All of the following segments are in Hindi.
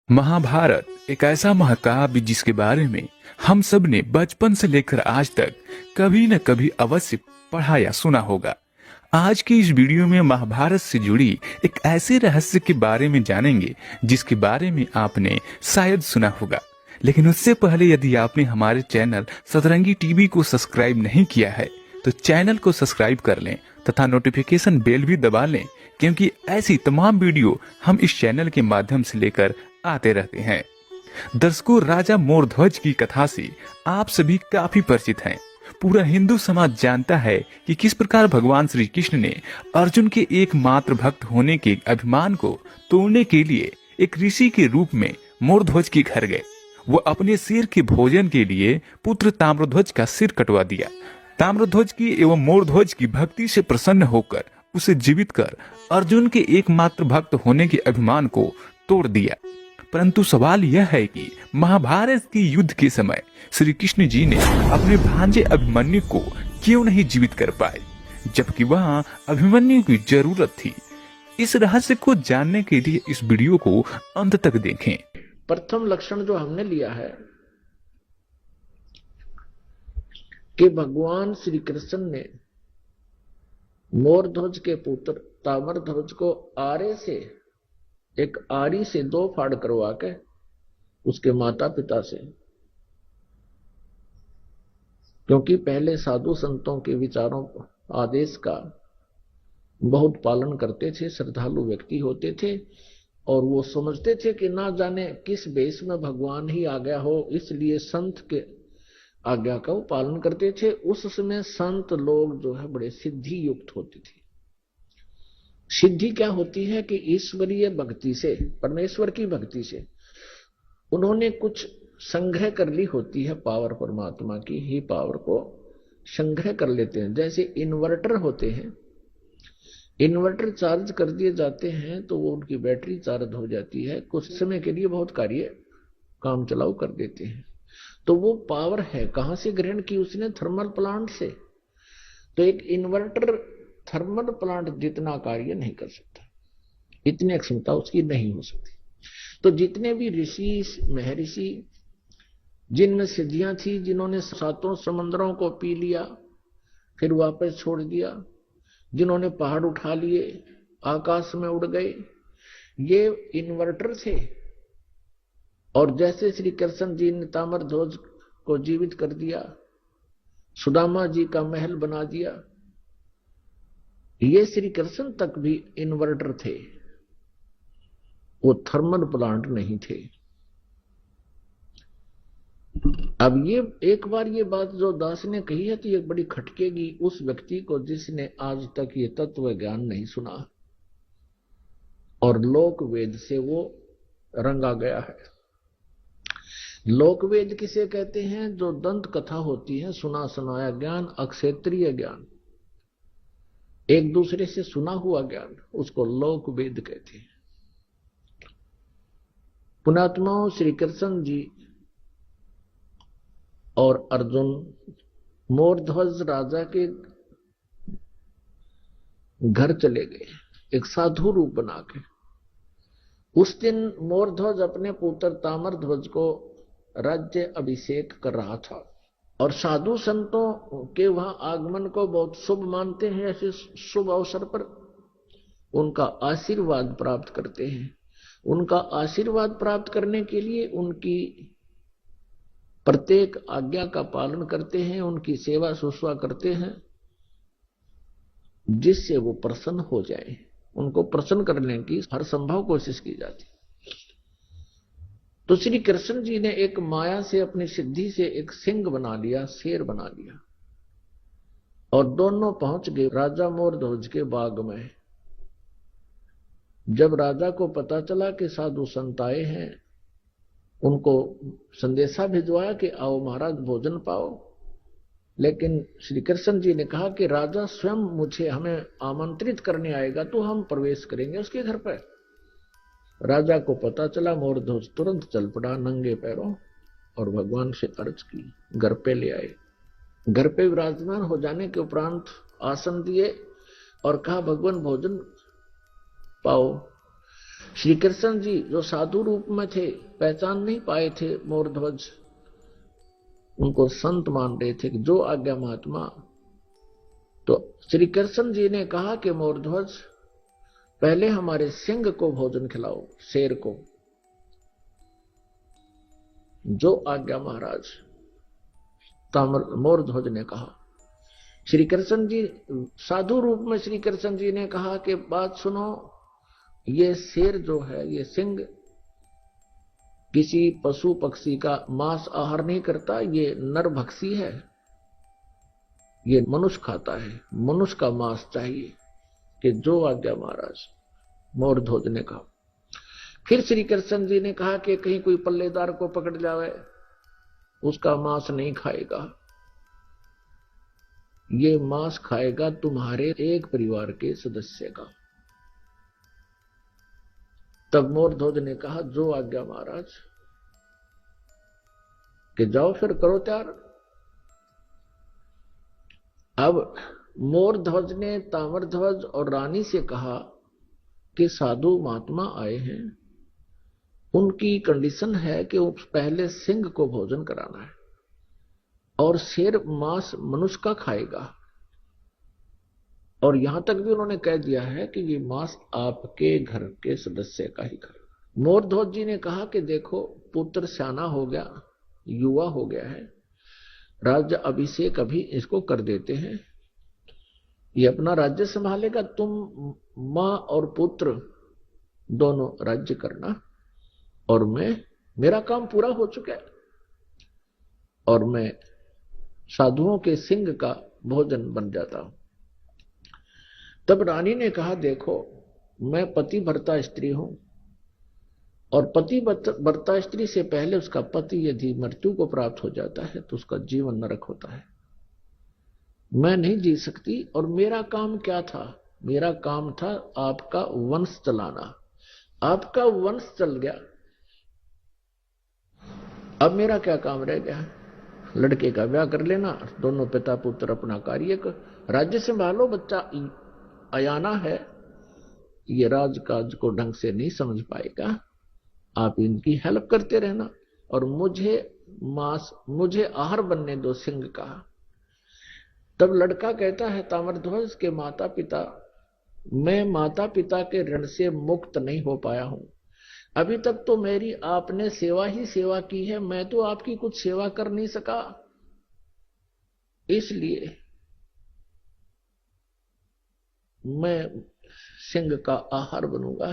महाभारत एक ऐसा महाकाव्य जिसके बारे में हम सब ने बचपन से लेकर आज तक कभी न कभी अवश्य पढ़ा या सुना होगा। आज की इस वीडियो में महाभारत से जुड़ी एक ऐसे रहस्य के बारे में जानेंगे जिसके बारे में आपने शायद सुना होगा। लेकिन उससे पहले यदि आपने हमारे चैनल सतरंगी टीवी को सब्सक्राइब नहीं किया है तो चैनल को सब्सक्राइब कर लें तथा नोटिफिकेशन बेल भी दबा लें, क्योंकि ऐसी तमाम वीडियो हम इस चैनल के माध्यम से लेकर आते रहते हैं। दर्शकों, राजा मोरध्वज की कथा से आप सभी काफी परिचित हैं। पूरा हिंदू समाज जानता है कि किस प्रकार भगवान श्री कृष्ण ने अर्जुन के एकमात्र भक्त होने के अभिमान को तोड़ने के लिए एक ऋषि के रूप में मोरध्वज के घर गए। वो अपने सिर के भोजन के लिए पुत्र ताम्रध्वज का सिर कटवा दिया। ताम्रध्वज की एवं मोरध्वज की भक्ति से प्रसन्न होकर उसे जीवित कर अर्जुन के एकमात्र भक्त होने के अभिमान को तोड़ दिया। परंतु सवाल यह है कि महाभारत के युद्ध के समय श्री कृष्ण जी ने अपने भांजे अभिमन्यु को क्यों नहीं जीवित कर पाए, जबकि वहां अभिमन्यु की जरूरत थी। इस रहस्य को जानने के लिए इस वीडियो को अंत तक देखें। प्रथम लक्षण जो हमने लिया है कि भगवान श्री कृष्ण ने मोरध्वज के पुत्र ताम्रध्वज को आरे से एक आरी से 2 फाड़ करवा के उसके माता पिता से, क्योंकि पहले साधु संतों के विचारों आदेश का बहुत पालन करते थे, श्रद्धालु व्यक्ति होते थे और वो समझते थे कि ना जाने किस वेश में भगवान ही आ गया हो, इसलिए संत के आज्ञा का वो पालन करते थे। उस समय संत लोग जो है बड़े सिद्धि युक्त होते थे। सिद्धि क्या होती है कि ईश्वरीय भक्ति से, परमेश्वर की भक्ति से उन्होंने कुछ संग्रह कर ली होती है, पावर परमात्मा की ही पावर को संग्रह कर लेते हैं। जैसे इन्वर्टर होते हैं, इन्वर्टर चार्ज कर दिए जाते हैं तो वो उनकी बैटरी चार्ज हो जाती है, कुछ समय के लिए बहुत कार्य काम चलाऊ कर देते हैं। तो वो पावर है कहां से ग्रहण की उसने? थर्मल प्लांट से। तो एक इन्वर्टर थर्मल प्लांट जितना कार्य नहीं कर सकता, इतनी क्षमता उसकी नहीं हो सकती। तो जितने भी ऋषि महर्षि जिनमें सिद्धियां थी, जिन्होंने 7 समंदरों को पी लिया फिर वापस छोड़ दिया, जिन्होंने पहाड़ उठा लिए आकाश में उड़ गए, ये इन्वर्टर थे। और जैसे श्री कृष्ण जी ने ताम्रध्वज को जीवित कर दिया, सुदामा जी का महल बना दिया, ये श्री कृष्ण तक भी इन्वर्टर थे, वो थर्मल प्लांट नहीं थे। अब ये एक बार ये बात जो दास ने कही है तो ये बड़ी खटकेगी उस व्यक्ति को जिसने आज तक ये तत्व ज्ञान नहीं सुना और लोक वेद से वो रंगा गया है। लोक वेद किसे कहते हैं? जो दंत कथा होती है, सुना सुनाया ज्ञान, अक्षेत्रीय ज्ञान, एक दूसरे से सुना हुआ ज्ञान, उसको लोक वेद कहते हैं। पुण्यात्माओं, श्री कृष्ण जी और अर्जुन मोरध्वज राजा के घर चले गए एक साधु रूप बना के। उस दिन मोरध्वज अपने पुत्र ताम्रध्वज को राज्य अभिषेक कर रहा था और साधु संतों के वहां आगमन को बहुत शुभ मानते हैं। ऐसे शुभ अवसर पर उनका आशीर्वाद प्राप्त करते हैं। उनका आशीर्वाद प्राप्त करने के लिए उनकी प्रत्येक आज्ञा का पालन करते हैं, उनकी सेवा शुश्रूषा करते हैं, जिससे वो प्रसन्न हो जाए। उनको प्रसन्न करने की हर संभव कोशिश की जाती। तो श्री कृष्ण जी ने एक माया से, अपनी सिद्धि से एक सिंह बना लिया, शेर बना लिया और दोनों पहुंच गए राजा मोरध्वज के बाग में। जब राजा को पता चला कि साधु संत आए हैं, उनको संदेशा भिजवाया कि आओ महाराज भोजन पाओ। लेकिन श्री कृष्ण जी ने कहा कि राजा स्वयं हमें आमंत्रित करने आएगा तो हम प्रवेश करेंगे उसके घर पर। राजा को पता चला, मोरध्वज तुरंत चल पड़ा नंगे पैरों और भगवान से अर्ज की, घर पे ले आए। घर पे विराजमान हो जाने के उपरांत आसन दिए और कहा भगवान भोजन पाओ। श्री कृष्ण जी जो साधु रूप में थे, पहचान नहीं पाए थे मोरध्वज, उनको संत मान रहे थे कि जो आज्ञा महात्मा। तो श्री कृष्ण जी ने कहा कि मोरध्वज पहले हमारे सिंह को भोजन खिलाओ, शेर को। जो आज्ञा महाराज, मोरध्वज ने कहा। श्री कृष्ण जी साधु रूप में श्री कृष्ण जी ने कहा कि बात सुनो, ये शेर जो है, ये सिंह किसी पशु पक्षी का मांस आहार नहीं करता, ये नरभक्षी है, ये मनुष्य खाता है, मनुष्य का मांस चाहिए। कि जो आज्ञा महाराज, मोरध्वज ने कहा। फिर श्री कृष्ण जी ने कहा कि कहीं कोई पल्लेदार को पकड़ जावे, उसका मांस नहीं खाएगा, ये मांस खाएगा तुम्हारे एक परिवार के सदस्य का। तब मोरध्वज ने कहा जो आज्ञा महाराज, कि जाओ फिर करो तैयार। अब मोरध्वज ने ताम्रध्वज और रानी से कहा कि साधु महात्मा आए हैं, उनकी कंडीशन है कि पहले सिंह को भोजन कराना है और शेर मांस मनुष्य का खाएगा, और यहां तक भी उन्होंने कह दिया है कि ये मांस आपके घर के सदस्य का ही खाएगा। मोरध्वज जी ने कहा कि देखो पुत्र सियाना हो गया, युवा हो गया है, राज्य अभिषेक अभी इसको कर देते हैं, ये अपना राज्य संभालेगा, तुम मां और पुत्र दोनों राज्य करना, और मेरा काम पूरा हो चुका है, और मैं साधुओं के सिंह का भोजन बन जाता हूं। तब रानी ने कहा देखो मैं पतिव्रता स्त्री हूं, और पतिव्रता स्त्री से पहले उसका पति यदि मृत्यु को प्राप्त हो जाता है तो उसका जीवन नरक होता है, मैं नहीं जी सकती। और मेरा काम क्या था? मेरा काम था आपका वंश चलाना, आपका वंश चल गया, अब मेरा क्या काम रह गया? लड़के का ब्याह कर लेना, दोनों पिता पुत्र अपना कार्य कर, राज्य संभालो, बच्चा अयाना है, ये राजकाज को ढंग से नहीं समझ पाएगा, आप इनकी हेल्प करते रहना, और मुझे आहार बनने दो सिंह का। तब लड़का कहता है ताम्रध्वज के माता पिता, मैं माता पिता के ऋण से मुक्त नहीं हो पाया हूं, अभी तक तो मेरी आपने सेवा ही सेवा की है, मैं तो आपकी कुछ सेवा कर नहीं सका, इसलिए मैं सिंह का आहार बनूंगा,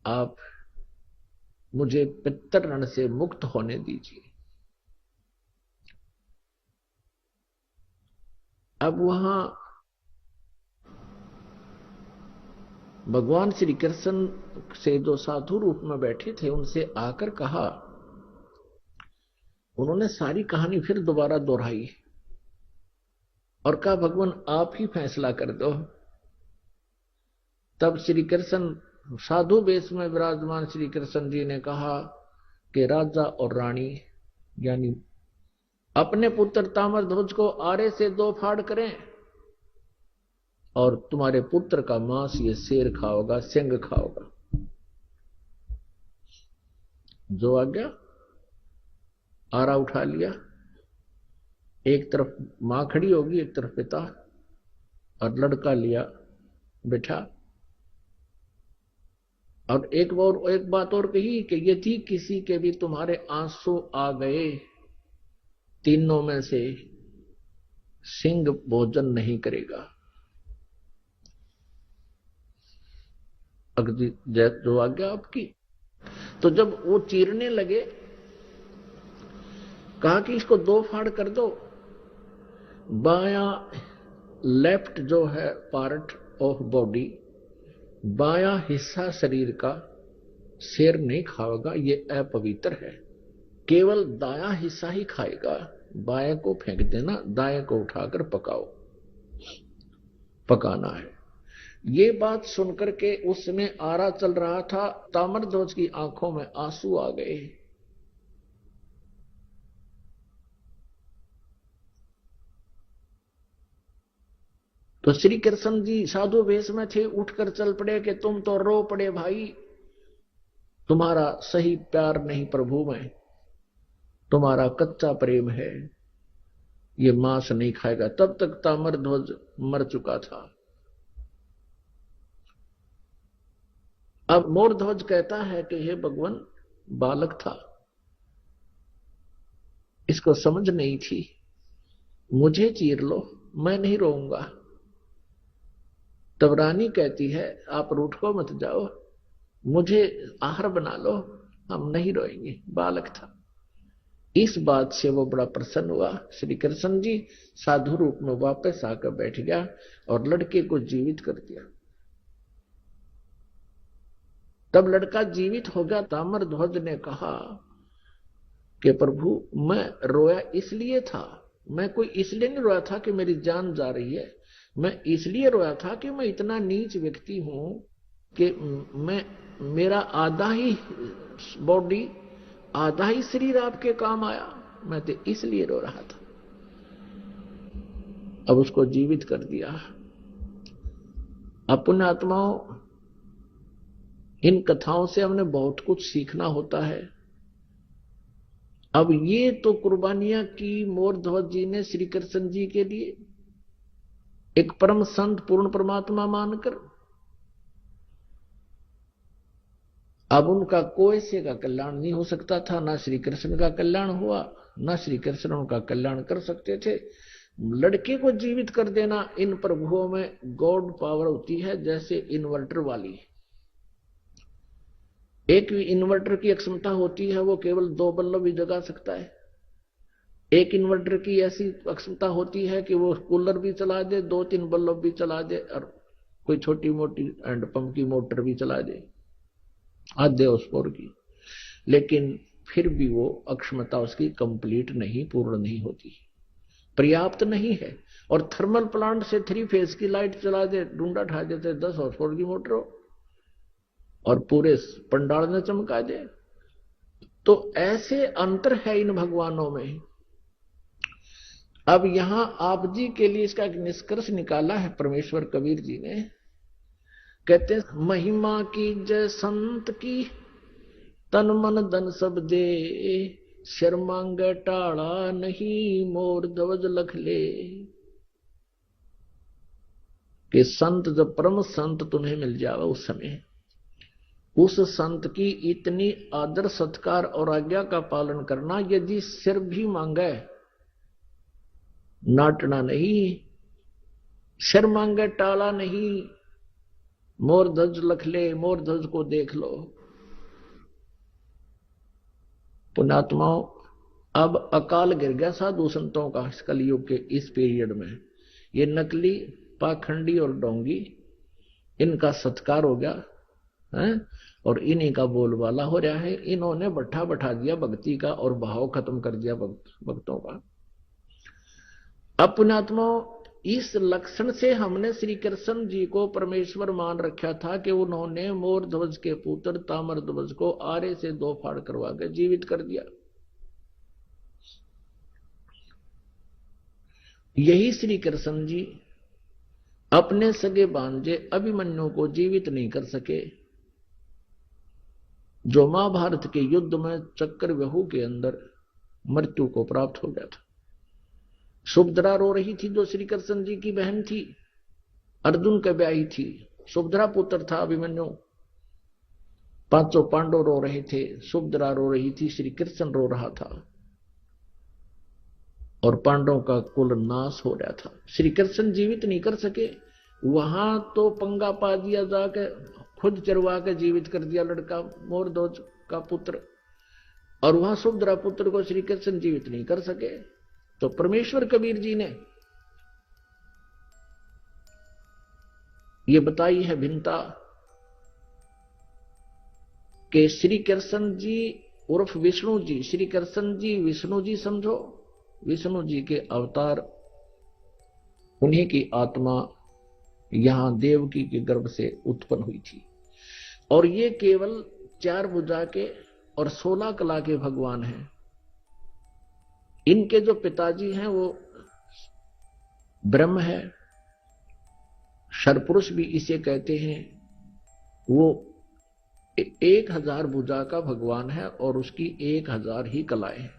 आप मुझे पितर ऋण से मुक्त होने दीजिए। अब वहां भगवान श्री कृष्ण से जो साधु रूप में बैठे थे उनसे आकर कहा, उन्होंने सारी कहानी फिर दोबारा दोहराई और कहा भगवान आप ही फैसला कर दो। तब श्री कृष्ण साधु वेश में विराजमान श्री कृष्ण जी ने कहा कि राजा और रानी यानी अपने पुत्र ताम्रध्वज को आरे से 2 फाड़ करें, और तुम्हारे पुत्र का मांस ये शेर खाओगा, सिंह खाओगा। जो आज्ञा, आरा उठा लिया, एक तरफ मां खड़ी होगी, एक तरफ पिता, और लड़का लिया बिठा, और एक बात और कही कि यदि किसी के भी तुम्हारे आंसू आ गए, तीनों में से सिंह भोजन नहीं करेगा। अगली जो आज्ञा आपकी। तो जब वो चीरने लगे, कहा कि इसको 2 फाड़ कर दो, बायां लेफ्ट जो है पार्ट ऑफ बॉडी, बायां हिस्सा शरीर का शेर नहीं खाएगा, ये अपवित्र है, केवल दायां हिस्सा ही खाएगा, बाएं को फेंक देना, दाएं को उठाकर पकाना है। ये बात सुनकर के उसमें आरा चल रहा था, ताम्रध्वज की आंखों में आंसू आ गए। तो श्री कृष्ण जी साधु वेश में थे, उठकर चल पड़े कि तुम तो रो पड़े भाई, तुम्हारा सही प्यार नहीं प्रभु में, तुम्हारा कच्चा प्रेम है, ये मांस नहीं खाएगा। तब तक ताम्रध्वज मर चुका था। अब मोरध्वज कहता है कि हे भगवान, बालक था, इसको समझ नहीं थी, मुझे चीर लो, मैं नहीं रोऊंगा। तब रानी कहती है आप रूठ को मत जाओ, मुझे आहार बना लो, हम नहीं रोएंगे। बालक था। इस बात से वो बड़ा प्रसन्न हुआ। श्री कृष्ण जी साधु रूप में वापस आकर बैठ गया और लड़के को जीवित कर दिया। तब लड़का जीवित हो गया। ताम्रध्वज ने कहा कि प्रभु, मैं रोया इसलिए था, मैं कोई इसलिए नहीं रोया था कि मेरी जान जा रही है, मैं इसलिए रोया था कि मैं इतना नीच व्यक्ति हूं कि मेरा आधा ही बॉडी, आधा ही शरीर आपके काम आया, मैं तो इसलिए रो रहा था। अब उसको जीवित कर दिया। अपने आत्माओं, इन कथाओं से हमने बहुत कुछ सीखना होता है। अब ये तो कुर्बानियां की मोरध्वज जी ने श्री कृष्ण जी के लिए, एक परम संत पूर्ण परमात्मा मानकर। अब उनका कोई से का कल्याण नहीं हो सकता था, ना श्री कृष्ण का कल्याण हुआ, ना श्री कृष्ण उनका कल्याण कर सकते थे। लड़के को जीवित कर देना, इन प्रभुओं में गॉड पावर होती है, जैसे इन्वर्टर वाली। एक इन्वर्टर की क्षमता होती है, वो केवल 2 बल्ब ही जगा सकता है। एक इन्वर्टर की ऐसी क्षमता होती है कि वो कूलर भी चला दे, 2-3 बल्ब भी चला दे, और कोई छोटी मोटी हैंडपंप की मोटर भी चला दे, आधे हॉर्सपावर की। लेकिन फिर भी वो अक्षमता उसकी कंप्लीट नहीं, पूर्ण नहीं होती, पर्याप्त नहीं है। और थर्मल प्लांट से 3 फेज की लाइट चला दे, डूंडा ठा देते 10 हॉर्सपावर की मोटर हो, और पूरे पंडाल में चमका दे। तो ऐसे अंतर है इन भगवानों में। अब यहां आप जी के लिए इसका एक निष्कर्ष निकाला है परमेश्वर कबीर जी ने। कहते हैं, महिमा की जय संत की, तन मन धन सब दे, शर्मांग टाड़ा नहीं, मोर ध्वज लख ले। कि संत, जब परम संत तुम्हें मिल जावे उस समय, उस संत की इतनी आदर सत्कार और आज्ञा का पालन करना। यदि सिर भी मांगे, नाटना नहीं, सिर मांगे टाला नहीं, मोर ध्वज लख ले, मोर ध्वज को देख लो। पुण्यात्माओं, अब अकाल गिर गया साधु संतों का इस कलयुग के इस पीरियड में। ये नकली, पाखंडी और डोंगी, इनका सत्कार हो गया है, और इन्हीं का बोलबाला हो रहा है। इन्होंने बैठा दिया भक्ति का, और भाव खत्म कर दिया भक्तों का। अब पुण्यात्माओं, इस लक्षण से हमने श्री कृष्ण जी को परमेश्वर मान रखा था कि उन्होंने मोर ध्वज के पुत्र ताम्रध्वज को आरे से 2 फाड़ करवा के जीवित कर दिया। यही श्री कृष्ण जी अपने सगे भांजे अभिमन्यु को जीवित नहीं कर सके, जो महाभारत के युद्ध में चक्रव्यूह के अंदर मृत्यु को प्राप्त हो गया था। सुभद्रा रो रही थी, जो श्री कृष्ण जी की बहन थी, अर्जुन के ब्याही थी। सुभद्रा पुत्र था अभिमन्यु। 5 पांडव रो रहे थे, सुभद्रा रो रही थी, श्री कृष्ण रो रहा था, और पांडवों का कुल नाश हो रहा था। श्री कृष्ण जीवित नहीं कर सके। वहां तो पंगा पा दिया, जाके खुद चरवा के जीवित कर दिया लड़का, मोरध्वज का पुत्र, और वहां सुभद्रा पुत्र को श्री कृष्ण जीवित नहीं कर सके। तो परमेश्वर कबीर जी ने ये बताई है भिन्नता कि श्री कृष्ण जी उर्फ विष्णु जी, श्री कृष्ण जी विष्णु जी समझो, विष्णु जी के अवतार, उन्हीं की आत्मा यहां देवकी के गर्भ से उत्पन्न हुई थी। और ये केवल 4 भुजा के और 16 कला के भगवान हैं। इनके जो पिताजी हैं वो ब्रह्म है, क्षरपुरुष भी इसे कहते हैं। वो 1000 भुजा का भगवान है और उसकी 1000 ही कलाएं हैं।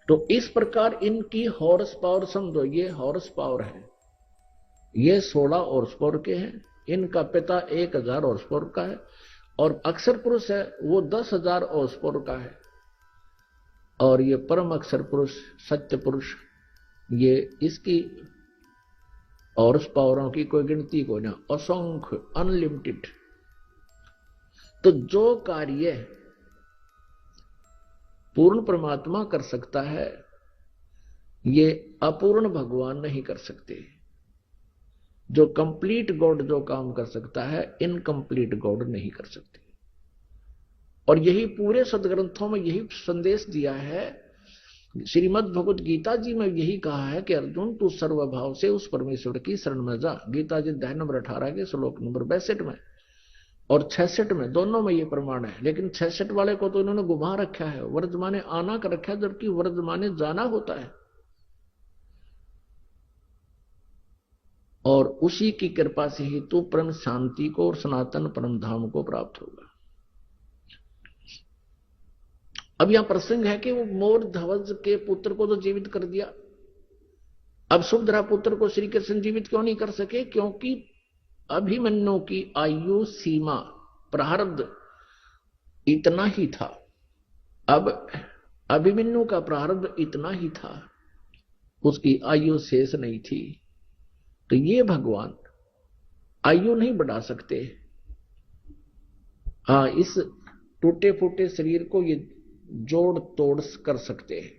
तो इस प्रकार इनकी हॉर्स पावर समझो, ये हॉर्स पावर है, ये 16 हॉर्स पावर के हैं, इनका पिता 1000 हॉर्स पावर का है, और अक्षर पुरुष है वो 10,000 हॉर्स पावर का है, और ये परम अक्षर पुरुष सत्य पुरुष ये इसकी हॉर्स पावरों की कोई गिनती को ना, असंख्य अनलिमिटेड। तो जो कार्य पूर्ण परमात्मा कर सकता है ये अपूर्ण भगवान नहीं कर सकते। जो कंप्लीट गॉड जो काम कर सकता है इनकंप्लीट गॉड नहीं कर सकते। और यही पूरे सदग्रंथों में यही संदेश दिया है। श्रीमद् भगवत गीता जी में यही कहा है कि अर्जुन तू सर्वभाव से उस परमेश्वर की शरण में जा। गीता जी अध्याय नंबर 18 के श्लोक नंबर 62 में और 66 में, दोनों में ये प्रमाण है। लेकिन 66 वाले को तो इन्होंने घुमा रखा है, वर्तमाने आना कर रखा है, जबकि वर्तमाने जाना होता है। और उसी की कृपा से ही तू परम शांति को और सनातन परम धाम को प्राप्त होगा। अब यहां प्रसंग है कि वो मोर ध्वज के पुत्र को तो जीवित कर दिया, अब सुभद्रा पुत्र को श्री कृष्ण जीवित क्यों नहीं कर सके? क्योंकि अभिमन्यु की आयु सीमा प्रारब्ध इतना ही था। अब अभिमन्यु का प्रारब्ध इतना ही था, उसकी आयु शेष नहीं थी। तो ये भगवान आयु नहीं बढ़ा सकते। हाँ, इस टूटे फूटे शरीर को ये जोड़ तोड़ कर सकते हैं।